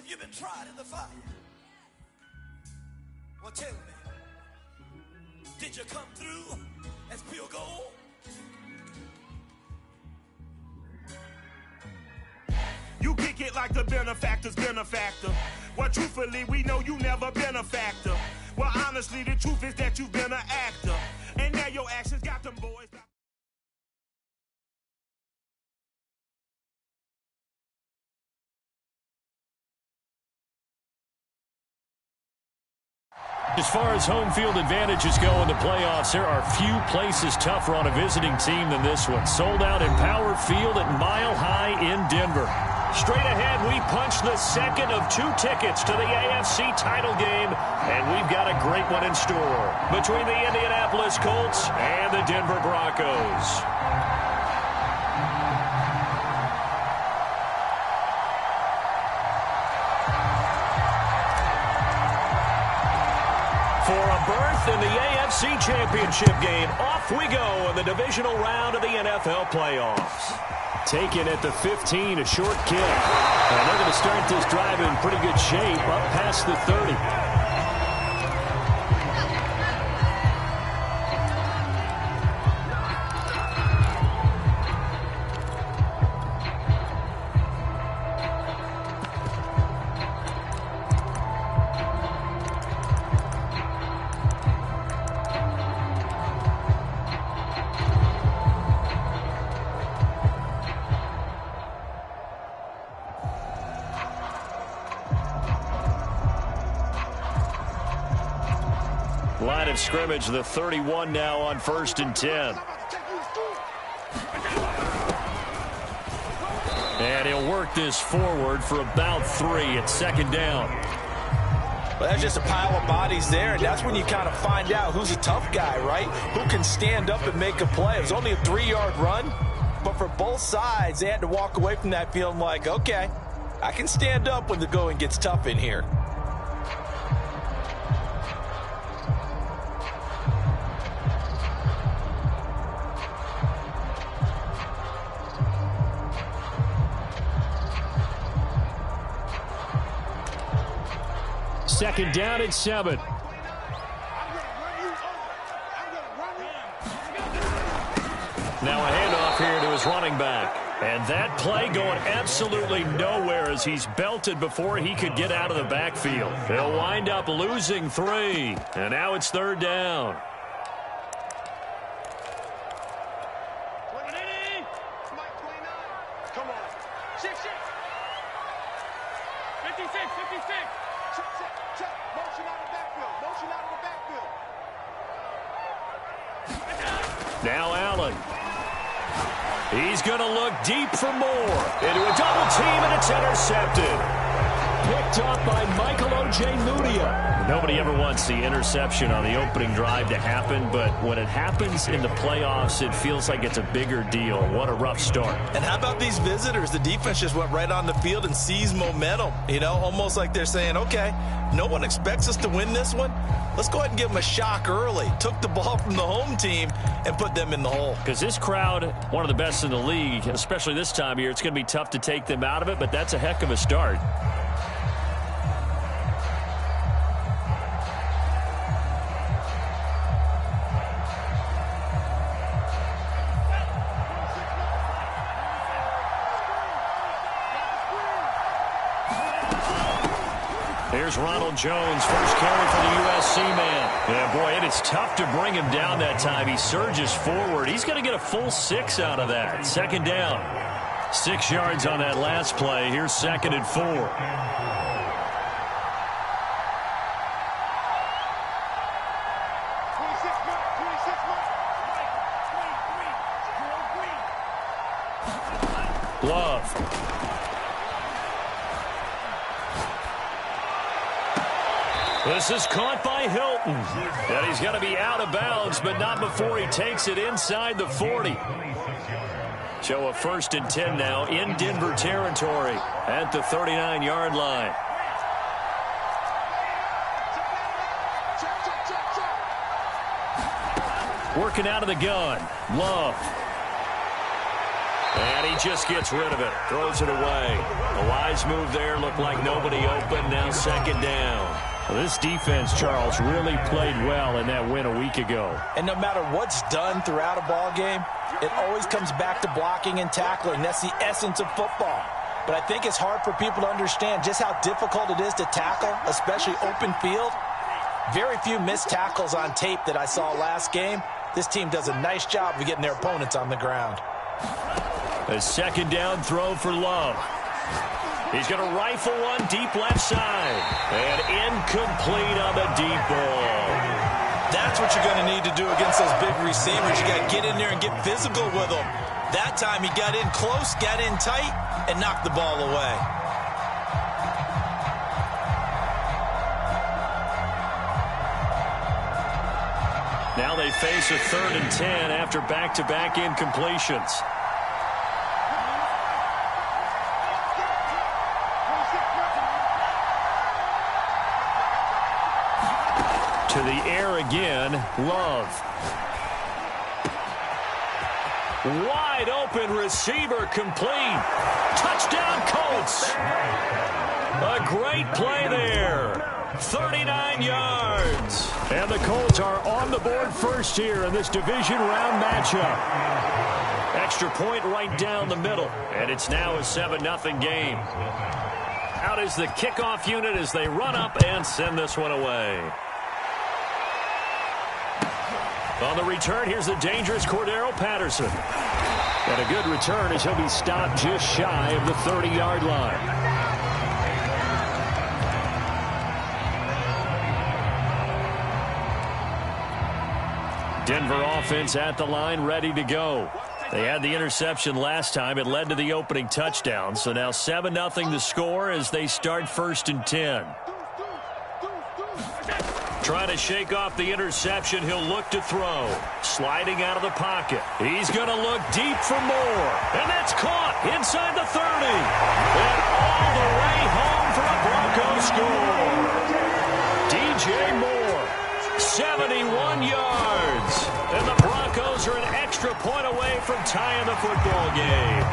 You've been tried in the fire. Well, tell me, did you come through as pure gold? You kick it like the benefactor's benefactor. Well, truthfully, we know you never been a factor. Well, honestly, the truth is that you've been an actor. And now your actions got them boys. As far as home field advantages go in the playoffs, there are few places tougher on a visiting team than this one. Sold out in Power Field at Mile High in Denver. Straight ahead, we punch the second of 2 tickets to the AFC title game, and we've got a great one in store between the Indianapolis Colts and the Denver Broncos. For a berth in the AFC Championship game, off we go in the divisional round of the NFL playoffs. Taken at the 15, a short kick. And they're going to start this drive in pretty good shape, up past the 30. Line of scrimmage, the 31 now on 1st and 10. And he'll work this forward for about 3 at 2nd down. Well, that's just a pile of bodies there, and that's when you kind of find out who's a tough guy, right? Who can stand up and make a play. It was only a 3-yard run, but for both sides, they had to walk away from that feeling like, okay, I can stand up when the going gets tough in here. Second down and 7. Now a handoff here to his running back. And that play going absolutely nowhere as he's belted before he could get out of the backfield. He'll wind up losing 3. And now it's 3rd down. Now Allen. He's going to look deep for more. Into a double team, and it's intercepted. Picked up by Michael Ojemudia. Nobody ever wants the interception on the opening drive to happen, but when it happens in the playoffs, it feels like it's a bigger deal. What a rough start. And how about these visitors? The defense just went right on the field and seized momentum. You know, almost like they're saying, okay, no one expects us to win this one. Let's go ahead and give them a shock early. Took the ball from the home team and put them in the hole. Because this crowd, one of the best in the league, especially this time of year, it's going to be tough to take them out of it, but that's a heck of a start. Here's Ronald Jones, first carry for the USC man. Yeah, boy, it is tough to bring him down that time. He surges forward. He's going to get a full 6 out of that. 2nd down. 6 yards on that last play. Here's 2nd and 4. Love. This is caught by Hilton. And he's going to be out of bounds, but not before he takes it inside the 40. So a 1st and 10 now in Denver territory at the 39-yard line. Working out of the gun. Love. And he just gets rid of it. Throws it away. A wise move there. Looked like nobody open. Now second down. Well, this defense, Charles, really played well in that win a week ago. And no matter what's done throughout a ball game, it always comes back to blocking and tackling. That's the essence of football. But I think it's hard for people to understand just how difficult it is to tackle, especially open field. Very few missed tackles on tape that I saw last game. This team does a nice job of getting their opponents on the ground. A second down throw for Love. He's going to rifle one deep left side. And incomplete on the deep ball. That's what you're going to need to do against those big receivers. You got to get in there and get physical with them. That time he got in close, got in tight, and knocked the ball away. Now they face a 3rd and 10 after back-to-back incompletions. To the air again, Love. Wide open receiver complete. Touchdown Colts. A great play there. 39 yards. And the Colts are on the board first here in this division round matchup. Extra point right down the middle. And it's now a 7-0 game. Out is the kickoff unit as they run up and send this one away. On the return, here's the dangerous Cordero Patterson. And a good return as he'll be stopped just shy of the 30-yard line. Denver offense at the line, ready to go. They had the interception last time. It led to the opening touchdown. So now 7-0 the score as they start 1st and 10. Trying to shake off the interception. He'll look to throw. Sliding out of the pocket. He's going to look deep for more. And that's caught inside the 30. And all the way home for a Broncos score. DJ Moore, 71 yards. And the Broncos are an extra point away from tying the football game.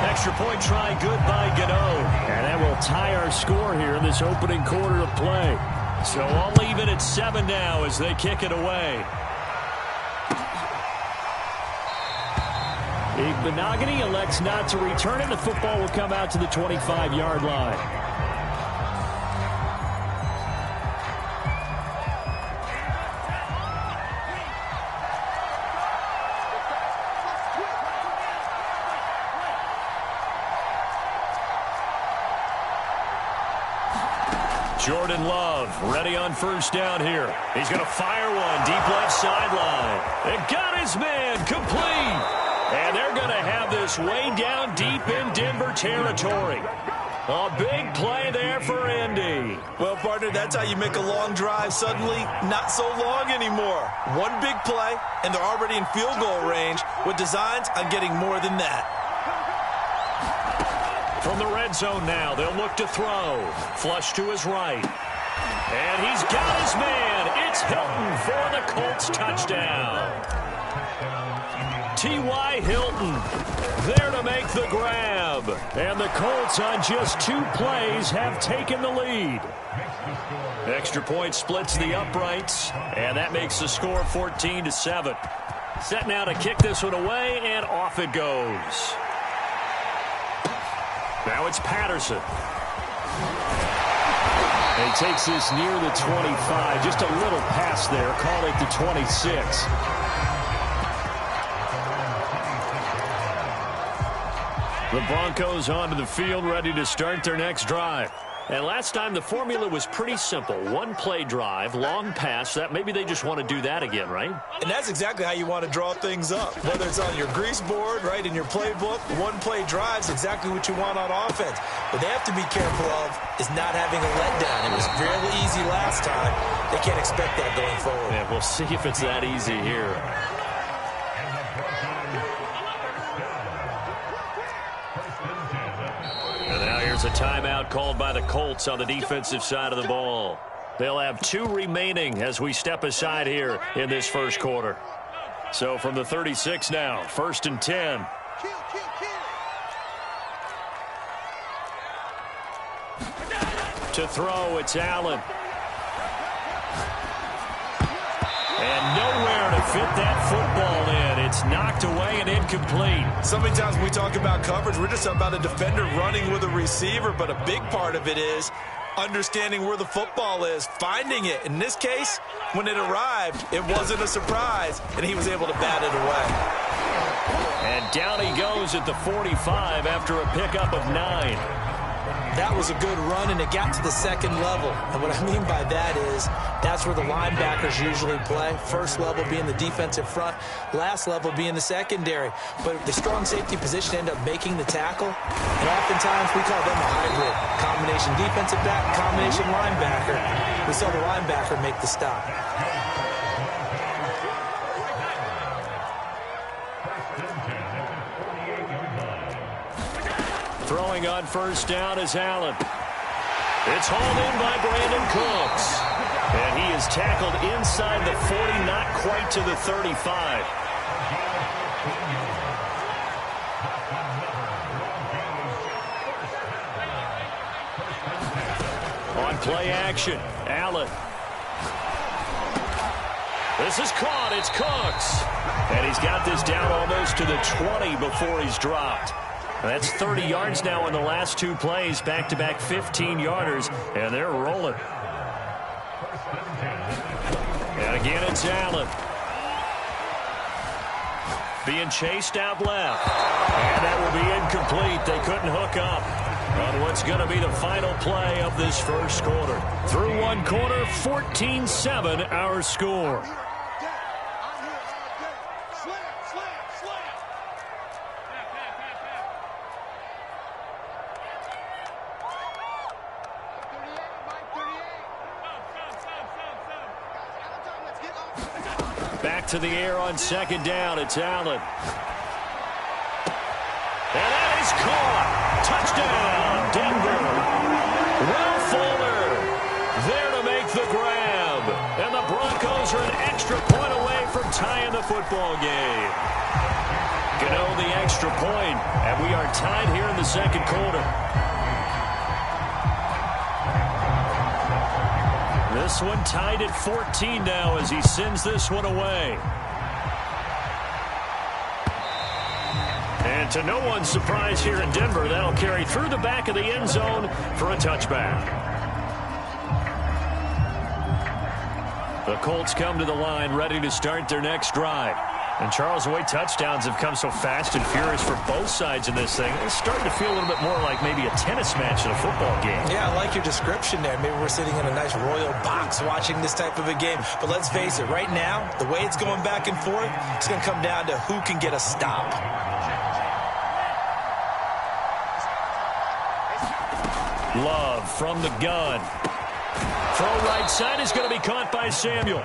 Extra point try good by Gano. And that will tie our score here in this opening quarter of play. So all even at 7 now as they kick it away. Igbenogany elects not to return it. The football will come out to the 25-yard line. Jordan Love ready on 1st down here. He's going to fire one deep left sideline. And got his man complete. And they're going to have this way down deep in Denver territory. A big play there for Indy. Well, partner, that's how you make a long drive suddenly not so long anymore. One big play, and they're already in field goal range with designs on getting more than that. From the red zone now, they'll look to throw. Flush to his right. And he's got his man. It's Hilton for the Colts touchdown. T.Y. Hilton there to make the grab. And the Colts on just 2 plays have taken the lead. Extra point splits the uprights. And that makes the score 14-7. Set now to kick this one away, and off it goes. Now it's Patterson. And he takes this near the 25. Just a little pass there. Call it the 26. The Broncos onto the field, ready to start their next drive. And last time the formula was pretty simple. 1-play drive, long pass. That maybe they just want to do that again, right? And that's exactly how you want to draw things up. Whether it's on your grease board, right, in your playbook, 1-play drive's exactly what you want on offense. What they have to be careful of is not having a letdown. It was fairly easy last time. They can't expect that going forward. Yeah, we'll see if it's that easy here. There's a timeout called by the Colts on the defensive side of the ball. They'll have 2 remaining as we step aside here in this first quarter. So from the 36 now, 1st and 10. To throw, it's Allen. And nowhere to fit that football in. It's knocked away and incomplete. So many times when we talk about coverage, we're just talking about a defender running with a receiver, but a big part of it is understanding where the football is, finding it. In this case, when it arrived, it wasn't a surprise, and he was able to bat it away. And down he goes at the 45 after a pickup of 9. That was a good run, and it got to the second level. And what I mean by that is that's where the linebackers usually play. First level being the defensive front, last level being the secondary. But the strong safety position ended up making the tackle. And oftentimes we call them a hybrid. Combination defensive back, combination linebacker. We saw the linebacker make the stop. Throwing on first down is Allen. It's hauled in by Brandon Cooks. And he is tackled inside the 40, not quite to the 35. On play action, Allen. This is caught, it's Cooks. And he's got this down almost to the 20 before he's dropped. That's 30 yards now in the last 2 plays, back-to-back 15-yarders, and they're rolling. And again, it's Allen. Being chased out left. And that will be incomplete. They couldn't hook up on what's going to be the final play of this first quarter. Through one quarter, 14-7 our score. Back to the air on second down. It's Allen. And that is caught. Touchdown, Denver. Will Fuller there to make the grab. And the Broncos are an extra point away from tying the football game. Gano the extra point, and we are tied here in the second quarter. This one tied at 14 now as he sends this one away. And to no one's surprise here in Denver, that'll carry through the back of the end zone for a touchback. The Colts come to the line ready to start their next drive. And Charles, the way touchdowns have come so fast and furious for both sides in this thing, it's starting to feel a little bit more like maybe a tennis match in a football game. Yeah, I like your description there. Maybe we're sitting in a nice royal box watching this type of a game. But let's face it, right now, the way it's going back and forth, it's going to come down to who can get a stop. Love from the gun. Throw right side is going to be caught by Samuel.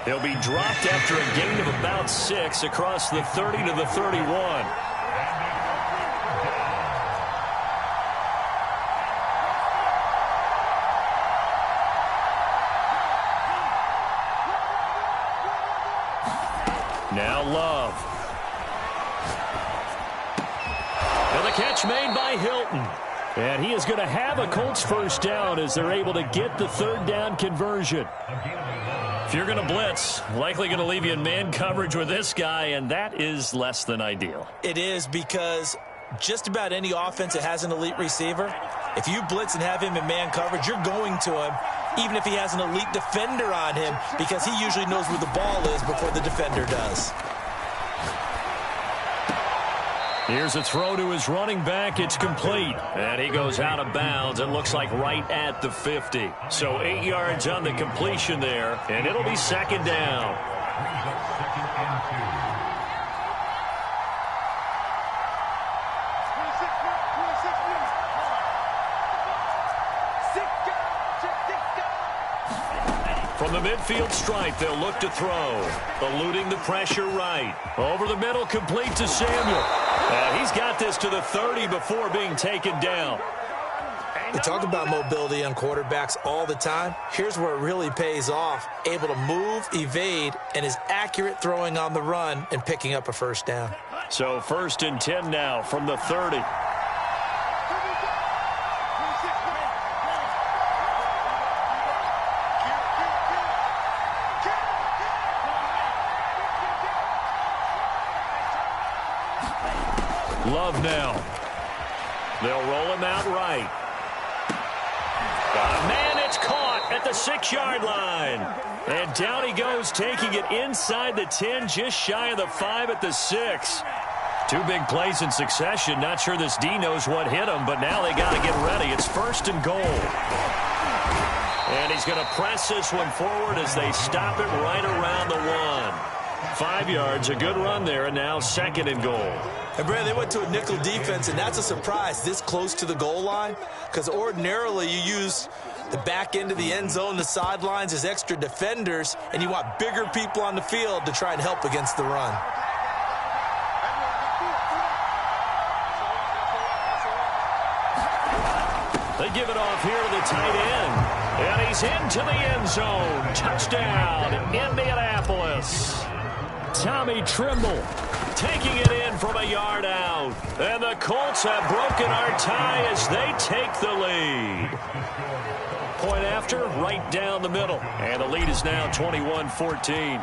He'll be dropped after a gain of about 6 across the 30 to the 31. Now Love. And the catch made by Hilton. And he is going to have a Colts first down as they're able to get the third down conversion. If you're going to blitz, likely going to leave you in man coverage with this guy, and that is less than ideal. It is, because just about any offense that has an elite receiver, if you blitz and have him in man coverage, you're going to him, even if he has an elite defender on him, because he usually knows where the ball is before the defender does. Here's a throw to his running back. It's complete. And he goes out of bounds. It looks like right at the 50. So 8 yards on the completion there. And it'll be second down. From the midfield stripe, they'll look to throw. Eluding the pressure right. Over the middle, complete to Samuel. He's got this to the 30 before being taken down. We talk about mobility on quarterbacks all the time. Here's where it really pays off. Able to move, evade, and is accurate throwing on the run and picking up a first down. So 1st and 10 now from the 30. Love now. They'll roll him out right. Man, it's caught at the 6-yard line. And down he goes, taking it inside the 10, just shy of the 5 at the 6. 2 big plays in succession. Not sure this D knows what hit him, but now they got to get ready. It's 1st and goal. And he's going to press this one forward as they stop it right around the 1. 5 yards, a good run there, and now 2nd and goal. And, Brad, they went to a nickel defense, and that's a surprise this close to the goal line, because ordinarily you use the back end of the end zone, the sidelines as extra defenders, and you want bigger people on the field to try and help against the run. They give it off here to the tight end, and he's into the end zone. Touchdown, Indianapolis. Tommy Trimble taking it in from a yard out. And the Colts have broken our tie as they take the lead. Point after, right down the middle. And the lead is now 21-14.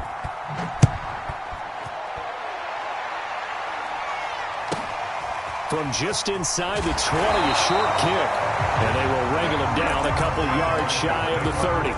From just inside the 20, a short kick. And they will wrangle him down a couple yards shy of the 30.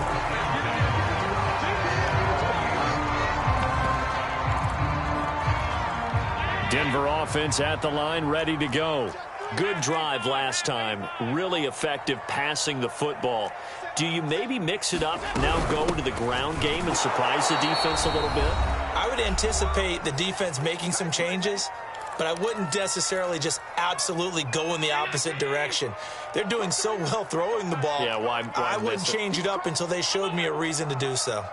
Denver offense at the line, ready to go. Good drive last time. Really effective passing the football. Do you maybe mix it up, now go to the ground game and surprise the defense a little bit? I would anticipate the defense making some changes, but I wouldn't necessarily just absolutely go in the opposite direction. They're doing so well throwing the ball. Yeah, why I wouldn't change it up until they showed me a reason to do so.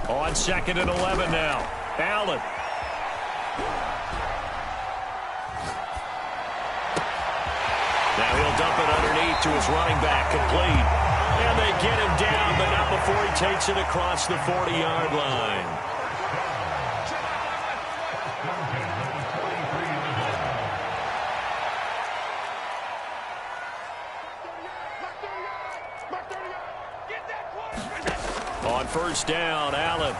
On 2nd and 11 now. Allen. Now he'll dump it underneath to his running back, complete. And they get him down, but not before he takes it across the 40-yard line. On 1st down, Allen.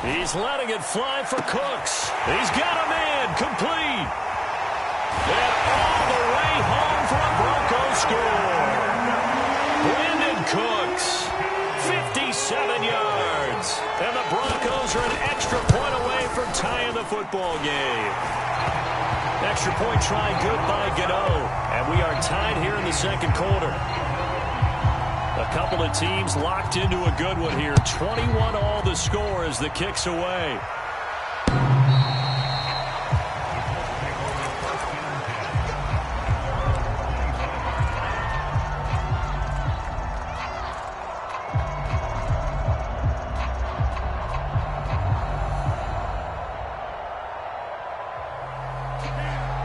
He's letting it fly for Cooks. He's got him in, complete. And all the way home for a Broncos score. Brandon Cooks, 57 yards. And the Broncos are an extra point away from tying the football game. Extra point try good by Gano. And we are tied here in the 2nd quarter. A couple of teams locked into a good one here. 21 all the score as the kick's away.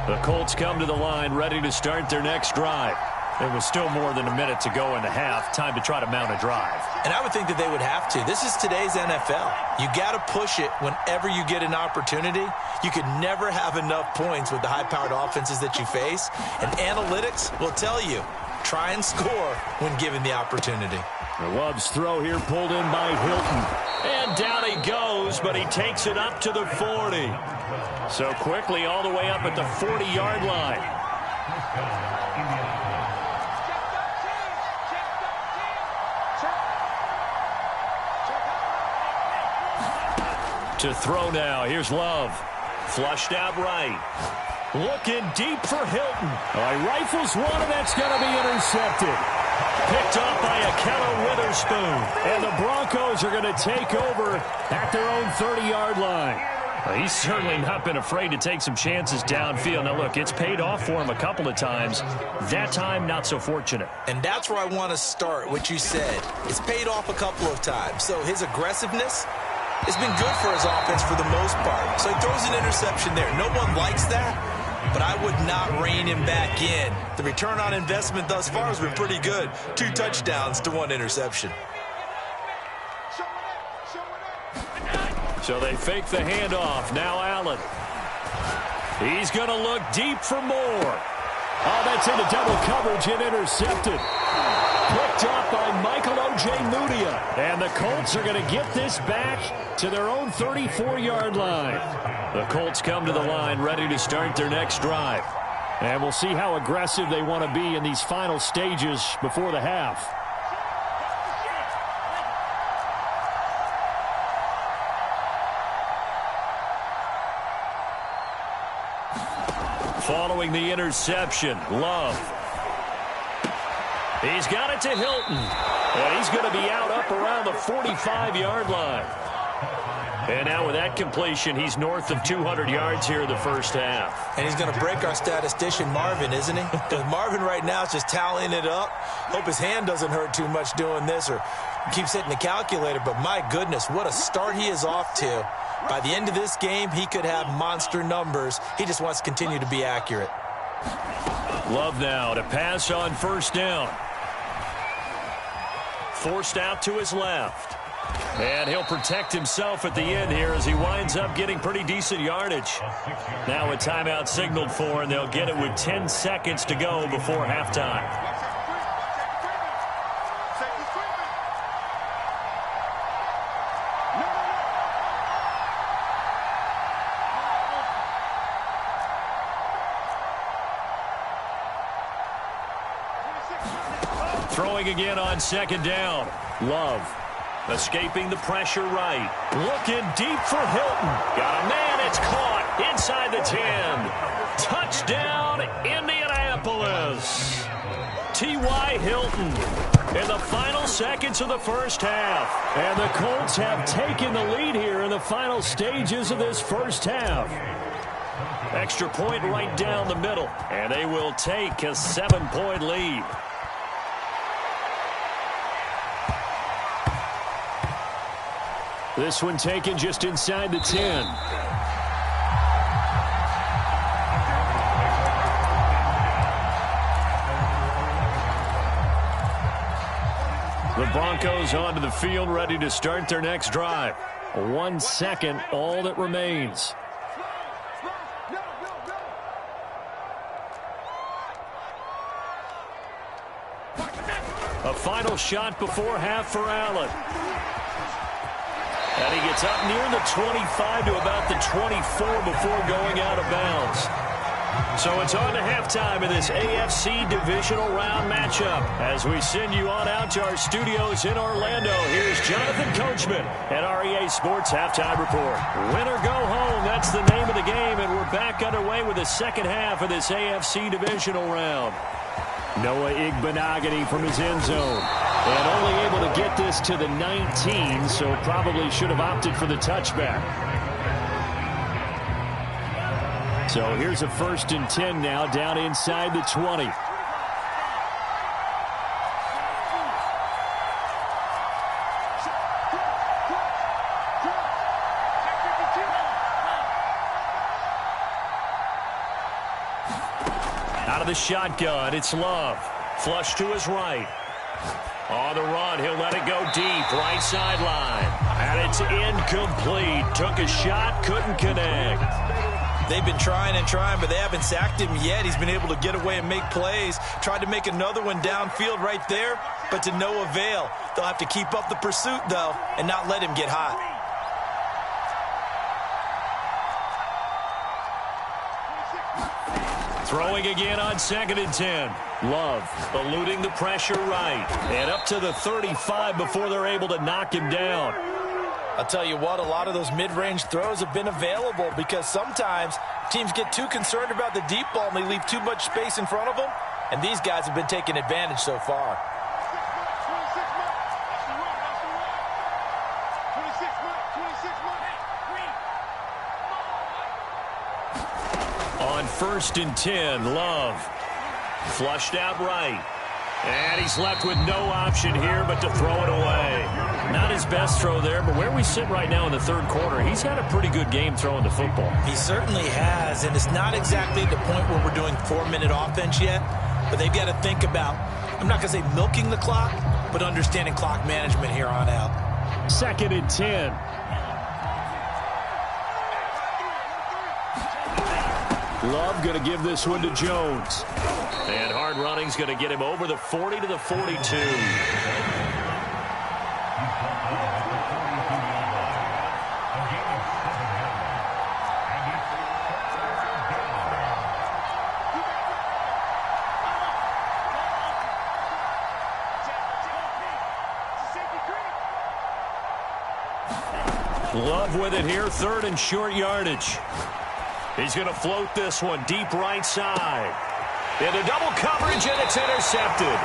The Colts come to the line ready to start their next drive. There was still more than a minute to go in the half. Time to try to mount a drive. And I would think that they would have to. This is today's NFL. You got to push it whenever you get an opportunity. You could never have enough points with the high-powered offenses that you face. And analytics will tell you, try and score when given the opportunity. The Love's throw here pulled in by Hilton. And down he goes, but he takes it up to the 40. So quickly all the way up at the 40-yard line. To throw now. Here's Love. Flushed out right. Looking deep for Hilton. He rifles one, and that's going to be intercepted. Picked up by Akello Witherspoon. And the Broncos are going to take over at their own 30-yard line. Well, he's certainly not been afraid to take some chances downfield. Now, look, it's paid off for him a couple of times. That time, not so fortunate. And that's where I want to start, what you said. It's paid off a couple of times. So his aggressiveness has been good for his offense for the most part. So he throws an interception there. No one likes that, but I would not rein him back in. The return on investment thus far has been pretty good. 2 touchdowns to 1 interception. So they fake the handoff. Now Allen. He's going to look deep for more. Oh, that's into double coverage and intercepted. Picked up by Michael Ojemudia. And the Colts are going to get this back to their own 34-yard line. The Colts come to the line ready to start their next drive. And we'll see how aggressive they want to be in these final stages before the half. Following the interception, Love. He's got it to Hilton. And he's going to be out up around the 45-yard line. And now with that completion, he's north of 200 yards here in the first half. And he's going to break our statistician, Marvin, isn't he? Because Marvin right now is just tallying it up. Hope his hand doesn't hurt too much doing this or keeps hitting the calculator. But my goodness, what a start he is off to. By the end of this game, he could have monster numbers. He just wants to continue to be accurate. Love now to pass on first down. Forced out to his left. And he'll protect himself at the end here as he winds up getting pretty decent yardage. Now a timeout signaled for, and they'll get it with 10 seconds to go before halftime. Throwing again on second down. Love. Escaping the pressure right. Looking deep for Hilton. Got a man. It's caught inside the 10. Touchdown, Indianapolis. T.Y. Hilton in the final seconds of the first half. And the Colts have taken the lead here in the final stages of this first half. Extra point right down the middle. And they will take a 7-point lead. This one taken just inside the 10. The Broncos onto the field, ready to start their next drive. 1 second, all that remains. A final shot before half for Allen. And he gets up near the 25 to about the 24 before going out of bounds. So it's on to halftime in this AFC divisional round matchup. As we send you on out to our studios in Orlando, here's Jonathan Coachman at REA Sports Halftime Report. Win or go home, that's the name of the game, and we're back underway with the second half of this AFC divisional round. Noah Igbenogany from his end zone. And only able to get this to the 19, so probably should have opted for the touchback. So here's a 1st and 10 now, down inside the 20. Out of the shotgun, it's Love. Flush to his right. On the run, he'll let it go deep, right sideline. And it's incomplete. Took a shot, couldn't connect. They've been trying and trying, but they haven't sacked him yet. He's been able to get away and make plays. Tried to make another one downfield right there, but to no avail. They'll have to keep up the pursuit, though, and not let him get hot. Throwing again on 2nd and 10. Love eluding the pressure right. And up to the 35 before they're able to knock him down. I'll tell you what, a lot of those mid-range throws have been available because sometimes teams get too concerned about the deep ball and they leave too much space in front of them. And these guys have been taking advantage so far. 1st and 10. Love. Flushed out right. And he's left with no option here but to throw it away. Not his best throw there, but where we sit right now in the third quarter, he's had a pretty good game throwing the football. He certainly has, and it's not exactly the point where we're doing 4-minute offense yet, but they've got to think about, I'm not going to say milking the clock, but understanding clock management here on out. 2nd and 10. Love going to give this one to Jones. And hard running's going to get him over the 40 to the 42. Love with it here, 3rd and short yardage. He's going to float this one deep right side. Into double coverage, and it's intercepted.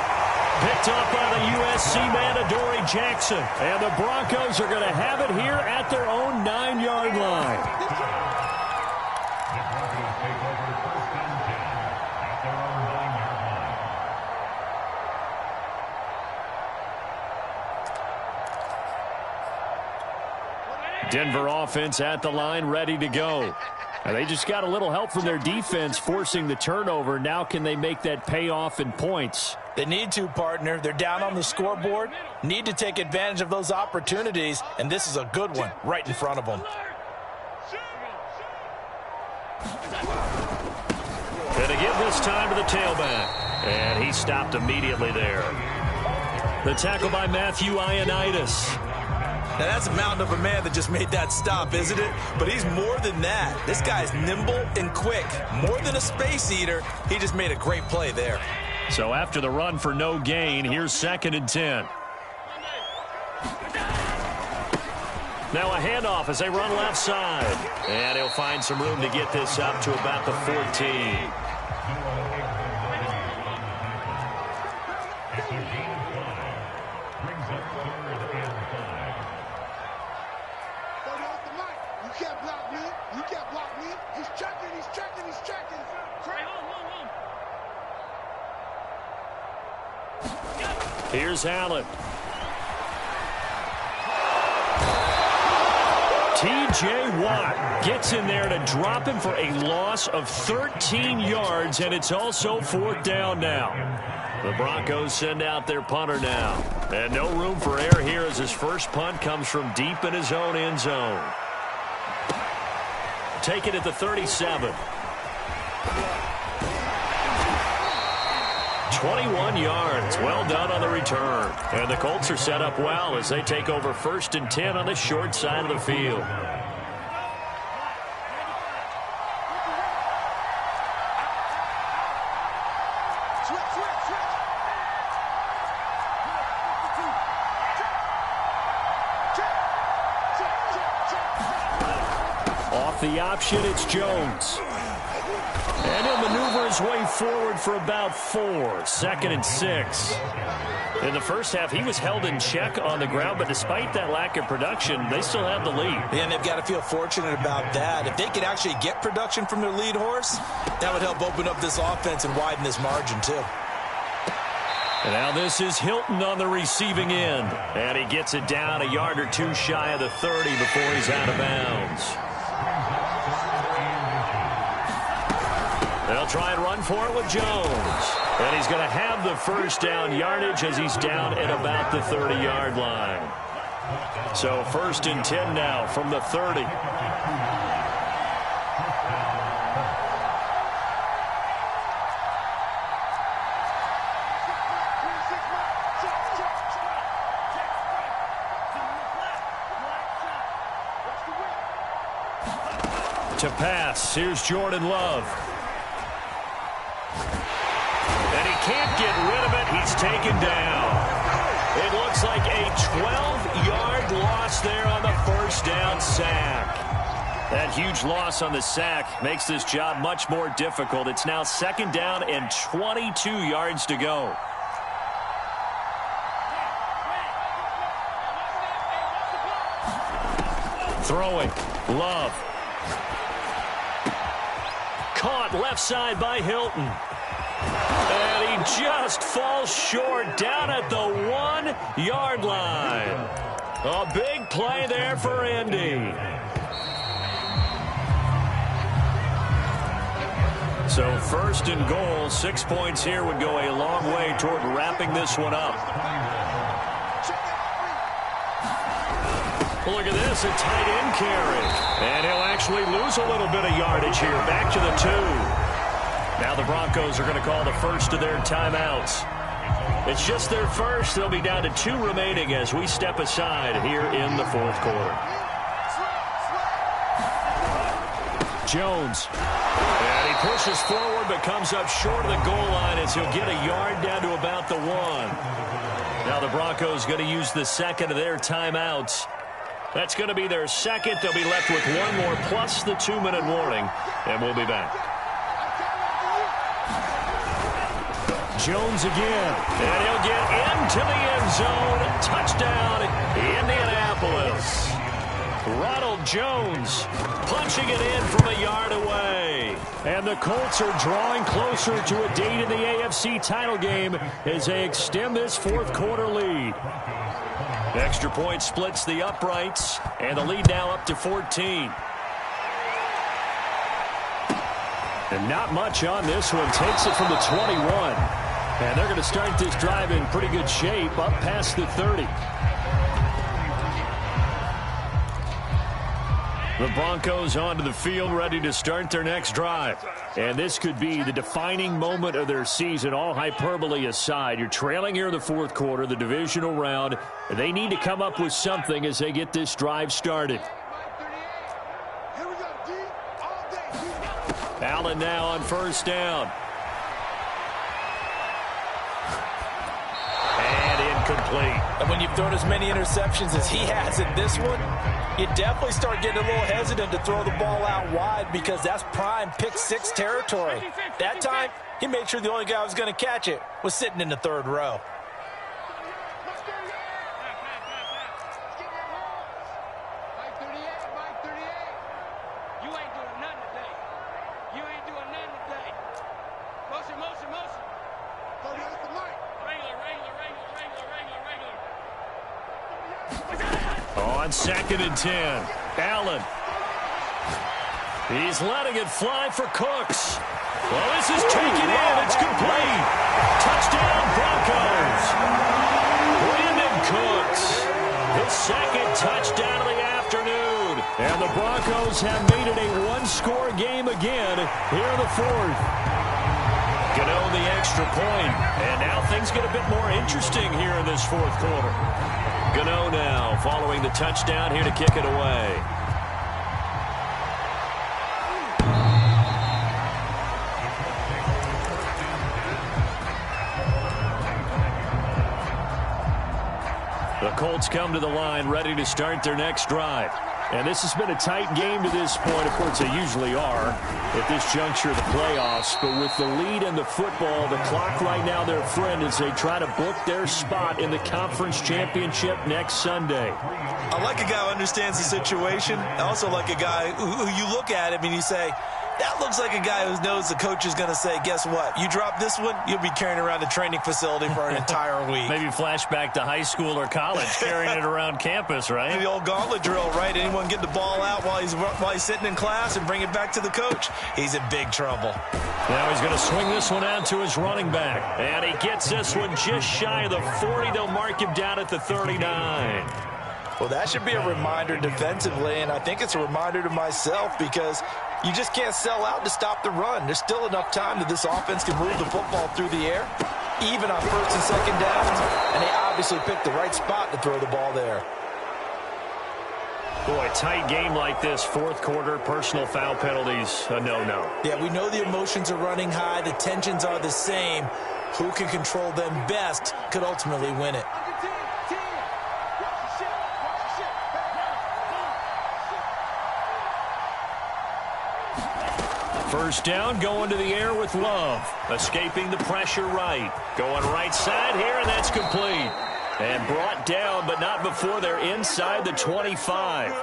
Picked up by the USC man, Adoree Jackson. And the Broncos are going to have it here at their own 9-yard line. Denver offense at the line, ready to go. Now they just got a little help from their defense forcing the turnover. Now can they make that pay off in points? They need to, partner. They're down on the scoreboard. Need to take advantage of those opportunities, and this is a good one right in front of them. Gonna give this time to the tailback. And he stopped immediately there. The tackle by Matthew Ioannidis. Now, that's a mountain of a man that just made that stop, isn't it? But he's more than that. This guy's nimble and quick. More than a space eater, he just made a great play there. So after the run for no gain, here's 2nd and 10. Now a handoff as they run left side. And he'll find some room to get this up to about the 14. Here's Allen. T.J. Watt gets in there to drop him for a loss of 13 yards, and it's also 4th down now. The Broncos send out their punter now. And no room for error here as his first punt comes from deep in his own end zone. Take it at the 37. 21 yards. Well done on the return. And the Colts are set up well as they take over 1st and 10 on the short side of the field. Off the option, it's Jones. And he'll maneuver his way forward for about 4. 2nd and 6. In the first half, he was held in check on the ground, but despite that lack of production, they still have the lead. Yeah, and they've got to feel fortunate about that. If they could actually get production from their lead horse, that would help open up this offense and widen this margin, too. And now this is Hilton on the receiving end. And he gets it down a yard or two shy of the 30 before he's out of bounds. They'll try and run for it with Jones. And he's going to have the first down yardage as he's down at about the 30-yard line. So 1st and 10 now from the 30. To pass, here's Jordan Love. And he can't get rid of it. He's taken down. It looks like a 12-yard loss there on the 1st down sack. That huge loss on the sack makes this job much more difficult. It's now 2nd down and 22 yards to go. Throwing. Love. Caught caught left side by Hilton. And he just falls short down at the 1-yard line. A big play there for Indy. So 1st and goal, 6 points here would go a long way toward wrapping this one up. Look at this, a tight end carry. And he'll actually lose a little bit of yardage here. Back to the 2. Now the Broncos are going to call the first of their timeouts. It's just their first. They'll be down to 2 remaining as we step aside here in the 4th quarter. Jones. And he pushes forward but comes up short of the goal line as he'll get a yard down to about the 1. Now the Broncos going to use the second of their timeouts. That's going to be their second. They'll be left with 1 more plus the 2-minute warning. And we'll be back. Jones again. And he'll get into the end zone. Touchdown, Indianapolis. Ronald Jones punching it in from a yard away. And the Colts are drawing closer to a date in the AFC title game as they extend this 4th quarter lead. Extra point splits the uprights, and the lead now up to 14. And not much on this one. Takes it from the 21. And they're going to start this drive in pretty good shape up past the 30. The Broncos onto the field ready to start their next drive. And this could be the defining moment of their season, all hyperbole aside. You're trailing here in the 4th quarter, the divisional round. They need to come up with something as they get this drive started. Allen now on 1st down. And incomplete. And when you've thrown as many interceptions as he has in this one, you definitely start getting a little hesitant to throw the ball out wide because that's prime pick 6 territory. That time, he made sure the only guy who was going to catch it was sitting in the 3rd row. On 2nd and 10, Allen. He's letting it fly for Cooks. Well, this is taken in. It's complete. Touchdown, Broncos. Brandon Cooks. His 2nd touchdown of the afternoon. And the Broncos have made it a 1-score game again here in the 4th. Gano the extra point. And now things get a bit more interesting here in this 4th quarter. Gano now following the touchdown here to kick it away. The Colts come to the line ready to start their next drive. And this has been a tight game to this point. Of course, they usually are at this juncture of the playoffs. But with the lead in the football, the clock right now their friend as they try to book their spot in the conference championship next Sunday. I like a guy who understands the situation. I also like a guy who you look at him and you say, that looks like a guy who knows the coach is going to say, guess what? You drop this one, you'll be carrying around the training facility for an entire week. Maybe flashback to high school or college, carrying it around campus, right? The old gauntlet drill, right? Anyone get the ball out while he's sitting in class and bring it back to the coach? He's in big trouble. Now he's going to swing this one out to his running back. And he gets this one just shy of the 40. They'll mark him down at the 39. Well, that should be a reminder defensively, and I think it's a reminder to myself because you just can't sell out to stop the run. There's still enough time that this offense can move the football through the air, even on 1st and 2nd downs, and they obviously picked the right spot to throw the ball there. Boy, tight game like this, 4th quarter, personal foul penalties, a no-no. Yeah, we know the emotions are running high. The tensions are the same. Who can control them best could ultimately win it. First down, going to the air with Love. Escaping the pressure right. Going right side here, and that's complete. And brought down, but not before they're inside the 25.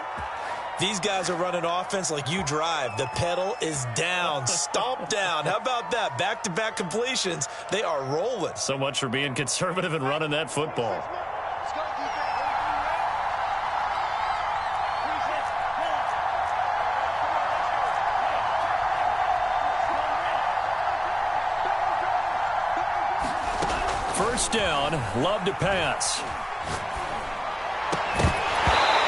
These guys are running offense like you drive. The pedal is down, stomp down. How about that? Back-to-back completions. They are rolling. So much for being conservative and running that football. First down, Love to pass.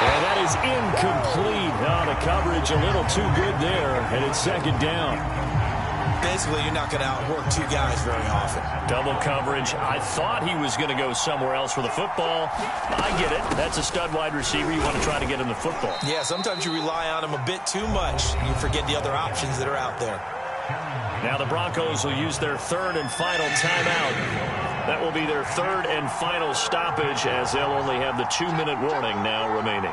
And that is incomplete. Oh, the coverage a little too good there, and it's second down. Basically, you're not going to outwork two guys very often. Double coverage. I thought he was going to go somewhere else for the football. I get it. That's a stud wide receiver. You want to try to get him the football. Yeah, sometimes you rely on him a bit too much. You forget the other options that are out there. Now the Broncos will use their third and final timeout. That will be their third and final stoppage, as they'll only have the 2-minute warning now remaining.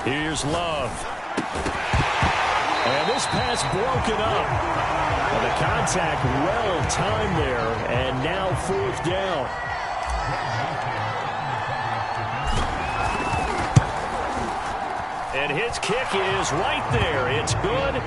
Here's Love. And this pass broken up. And the contact well timed there, and now fourth down. And his kick is right there. It's good.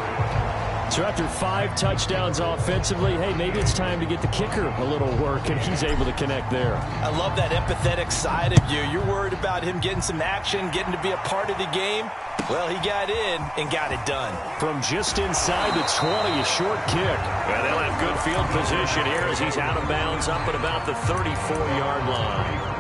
So after 5 touchdowns offensively, hey, maybe it's time to get the kicker a little work, and he's able to connect there. I love that empathetic side of you. You're worried about him getting some action, getting to be a part of the game. Well, he got in and got it done. From just inside the 20, a short kick. And they'll have good field position here as he's out of bounds up at about the 34-yard line.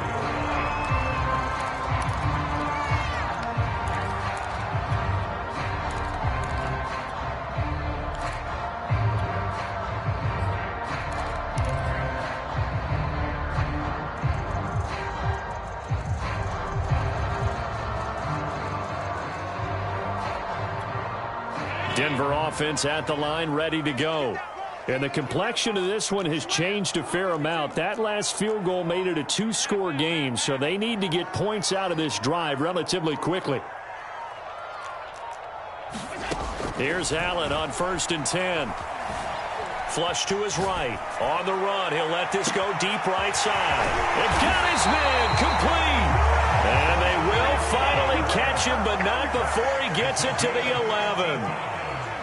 Denver offense at the line, ready to go. And the complexion of this one has changed a fair amount. That last field goal made it a 2-score game, so they need to get points out of this drive relatively quickly. Here's Allen on 1st and 10. Flush to his right. On the run, he'll let this go deep right side. And got his man complete. And they will finally catch him, but not before he gets it to the 11.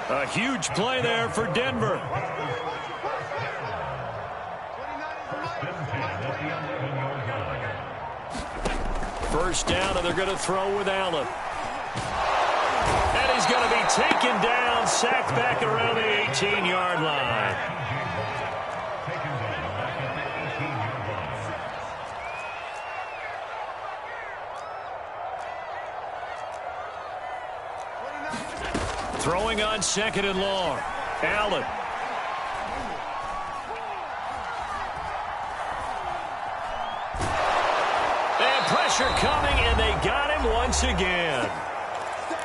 A huge play there for Denver. First down, and they're going to throw with Allen. And he's going to be taken down, sacked back around the 18-yard line. Throwing on 2nd and long. Allen. And pressure coming, and they got him once again.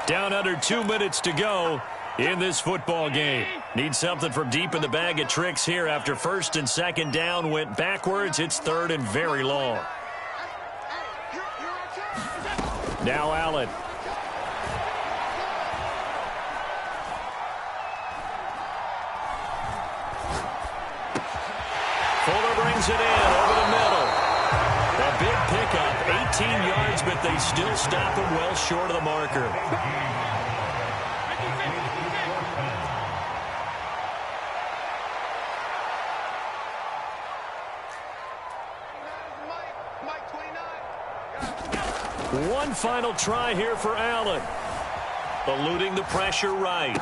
Down under 2 minutes to go in this football game. Need something from deep in the bag of tricks here after 1st and 2nd down went backwards. It's 3rd and very long. Now Allen. Fuller brings it in over the middle. A big pickup, 18 yards, but they still stop him well short of the marker. One final try here for Allen. Eluding the pressure right.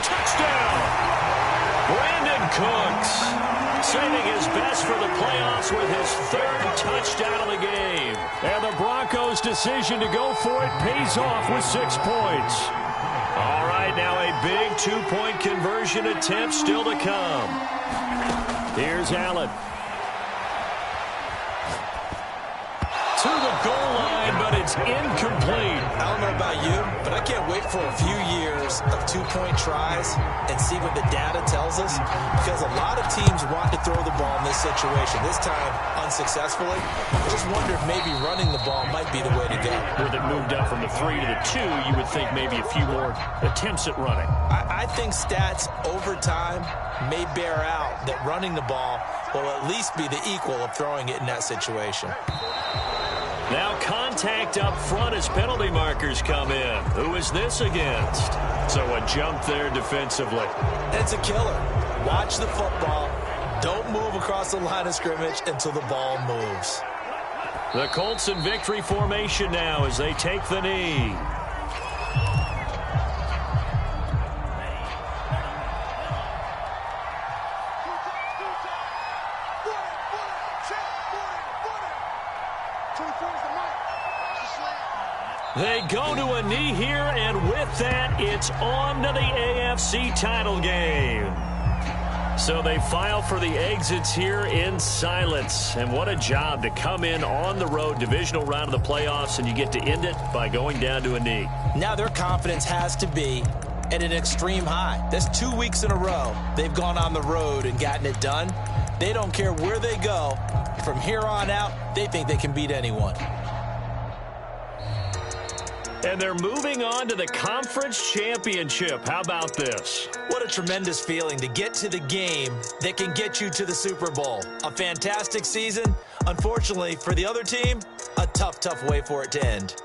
Touchdown! Brandon Cooks. Saving his best for the playoffs with his 3rd touchdown of the game. And the Broncos' decision to go for it pays off with 6 points. All right, now a big 2-point conversion attempt still to come. Here's Allen. To the goal line, but but it's incomplete. I don't know about you, but I can't wait for a few years of two-point tries and see what the data tells us, because a lot of teams want to throw the ball in this situation. This time, unsuccessfully. I just wonder if maybe running the ball might be the way to go. With it moved up from the 3 to the 2, you would think maybe a few more attempts at running. I think stats over time may bear out that running the ball will at least be the equal of throwing it in that situation. Now contact up front as penalty markers come in. Who is this against? So a jump there defensively. It's a killer. Watch the football. Don't move across the line of scrimmage until the ball moves. The Colts in victory formation now as they take the knee. They go to a knee here, and with that, it's on to the AFC title game. So they file for the exits here in silence. And what a job to come in on the road, divisional round of the playoffs, and you get to end it by going down to a knee. Now their confidence has to be at an extreme high. That's 2 weeks in a row they've gone on the road and gotten it done. They don't care where they go. From here on out, they think they can beat anyone. And they're moving on to the conference championship. How about this? What a tremendous feeling to get to the game that can get you to the Super Bowl. A fantastic season. Unfortunately, for the other team, a tough way for it to end.